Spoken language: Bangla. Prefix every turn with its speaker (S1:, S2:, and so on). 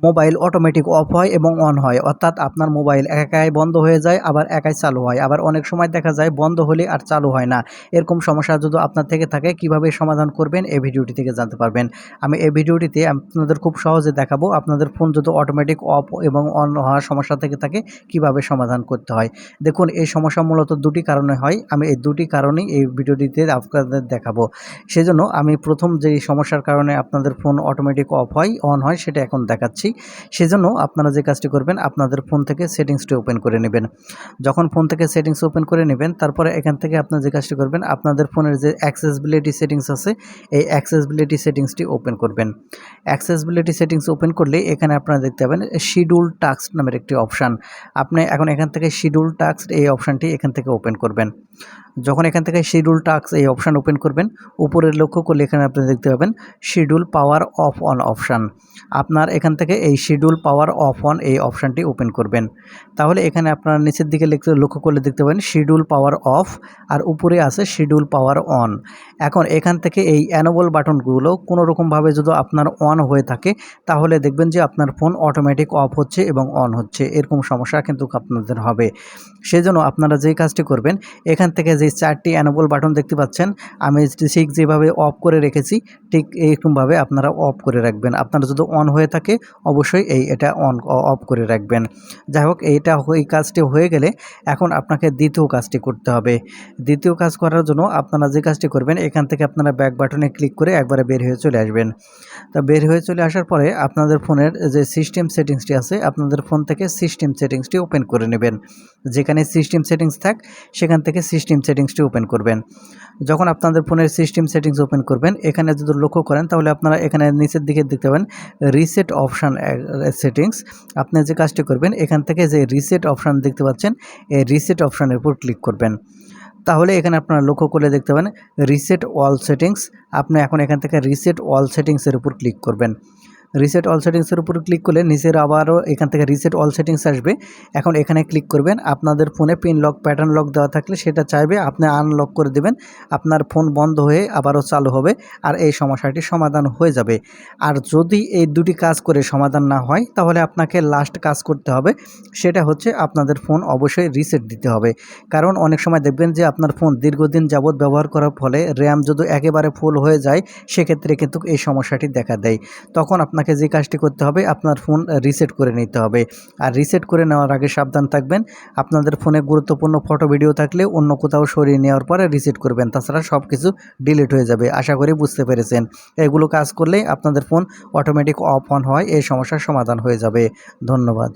S1: মোবাইল অটোমেটিক অফ হয় এবং অন হয়, অর্থাৎ আপনার মোবাইল একাই বন্ধ হয়ে যায় আবার একাই চালু হয়, আবার অনেক সময় দেখা যায় বন্ধ হলে আর চালু হয় না। এরকম সমস্যা যদি আপনার থেকে থাকে কিভাবে সমাধান করবেন এই ভিডিওটি থেকে জানতে পারবেন। আমি এই ভিডিওটিতে আপনাদের খুব সহজে দেখাবো আপনাদের ফোন যদি অটোমেটিক অফ এবং অন হওয়ার সমস্যা থেকে থাকে কিভাবে সমাধান করতে হয়। দেখুন, এই সমস্যা মূলত দুটি কারণে হয়, আমি এই দুটি কারণেই এই ভিডিওটিতে আপনাদের দেখাবো। সেজন্য আমি প্রথম যেই সমস্যার কারণে আপনাদের ফোন অটোমেটিক অফ হয় অন হয় সেটা এখন দেখাচ্ছি। সেজন্য আপনারা যে কাজটি করবেন, আপনাদের ফোন থেকে সেটিংসটি ওপেন করে নেবেন। যখন ফোন থেকে সেটিংস ওপেন করে নেবেন, তারপরে এখান থেকে আপনারা যে কাজটি করবেন, আপনাদের ফোনের যে অ্যাক্সেসিবিলিটি সেটিংস আছে, এই অ্যাক্সেসিবিলিটি সেটিংসটি ওপেন করবেন। অ্যাক্সেসিবিলিটি সেটিংস ওপেন করলে এখানে আপনারা দেখতে পাবেন শিডিউল টাস্ক নামের একটি অপশান। আপনি এখন এখান থেকে শিডিউল টাস্ক এই অপশানটি এখান থেকে ওপেন করবেন। যখন এখান থেকে শিডিউল টাস্ক এই অপশান ওপেন করবেন, উপরে লক্ষ্য করলে এখানে আপনি দেখতে পাবেন schedule power of on option. আপনার এখান থেকে এই শিডিউল পাওয়ার অফ অন এই অপশানটি ওপেন করবেন। তাহলে এখানে আপনারা নিচের দিকে লক্ষ্য করলে দেখতে পাবেন শিডিউল পাওয়ার অফ, আর উপরে আছে শিডিউল পাওয়ার অন। এখন এখান থেকে এই অ্যানোবল বাটনগুলো কোনো রকমভাবে যদি আপনার অন হয়ে থাকে, তাহলে দেখবেন যে আপনার ফোন অটোমেটিক অফ হচ্ছে এবং অন হচ্ছে, এরকম সমস্যা কিন্তু আপনাদের হবে। সেজন্য আপনারা যেই কাজটি করবেন, এখান থেকে যে 4টি অ্যানোবল বাটন দেখতে পাচ্ছেন, আমি ঠিক যেভাবে অফ করে রেখেছি ঠিক এইরকমভাবে আপনারা অফ করে রাখবেন। আপনারা যদি অন হয়ে থাকে অবশ্যই এটা অফ করে রাখবেন। যাই হোক, এই কাজটি হয়ে গেলে এখন আপনাকে দ্বিতীয় কাজটি করতে হবে। দ্বিতীয় কাজ করার জন্য আপনারা যে কাজটি করবেন, এখান থেকে আপনারা ব্যাক বাটনে ক্লিক করে একবারে বের হয়ে চলে আসবেন। তা বের হয়ে চলে আসার পরে আপনাদের ফোনের যে সিস্টেম সেটিংসটি আছে, আপনাদের ফোন থেকে সিস্টেম সেটিংসটি ওপেন করে নেবেন। যেখানে সিস্টেম সেটিংস থাক সেখান থেকে সিস্টেম সেটিংসটি ওপেন করবেন। যখন আপনাদের ফোনের সিস্টেম সেটিংস ওপেন করবেন, এখানে যদি লক্ষ্য করেন তাহলে আপনারা এখানে নিচের দিকে দেখতে পাবেন রিসেট অপশান সেটিংস। আপনি যে কাজটি করবেন, এখান থেকে যে রিসেট অপশান দেখতে পাচ্ছেন, এই রিসেট অপশানের উপর ক্লিক করবেন। তাহলে এখানে আপনারা লক্ষ্য করলে দেখতে পাবেন রিসেট অল সেটিংস। আপনি এখন এখান থেকে রিসেট অল সেটিংসের উপর ক্লিক করবেন। রিসেট অল সেটিংসের উপর ক্লিক করলে নিচের আবারও এখান থেকে রিসেট অল সেটিংস আসবে। এখন এখানে ক্লিক করবেন। আপনাদের ফোনে পিন লক, প্যাটার্ন লক দেওয়া থাকলে সেটা চাইবে আপনি আনলক করে দেবেন। আপনার ফোন বন্ধ হয়ে আবারও চালু হবে, আর এই সমস্যাটি সমাধান হয়ে যাবে। আর যদি এই দুটি কাজ করে সমাধান না হয়, তাহলে আপনাকে লাস্ট কাজ করতে হবে, সেটা হচ্ছে আপনাদের ফোন অবশ্যই রিসেট দিতে হবে। কারণ অনেক সময় দেখবেন যে আপনার ফোন দীর্ঘদিন যাবৎ ব্যবহার করার ফলে র্যাম যদি একেবারে ফুল হয়ে যায়, সেক্ষেত্রে কিন্তু এই সমস্যাটি দেখা দেয়। তখন আপনাকে যে কাজটি করতে হবে, আপনার ফোন রিসেট করে নিতে হবে। আর রিসেট করে নেওয়ার আগে সাবধান থাকবেন, আপনাদের ফোনে গুরুত্বপূর্ণ ফটো ভিডিও থাকলে অন্য কোথাও সরিয়ে নেওয়ার পরে রিসেট করবেন, তাছাড়া সব কিছু ডিলিট হয়ে যাবে। আশা করি বুঝতে পেরেছেন। এগুলো কাজ করলেই আপনাদের ফোন অটোমেটিক অফ অন হয়, এই সমস্যার সমাধান হয়ে যাবে। ধন্যবাদ।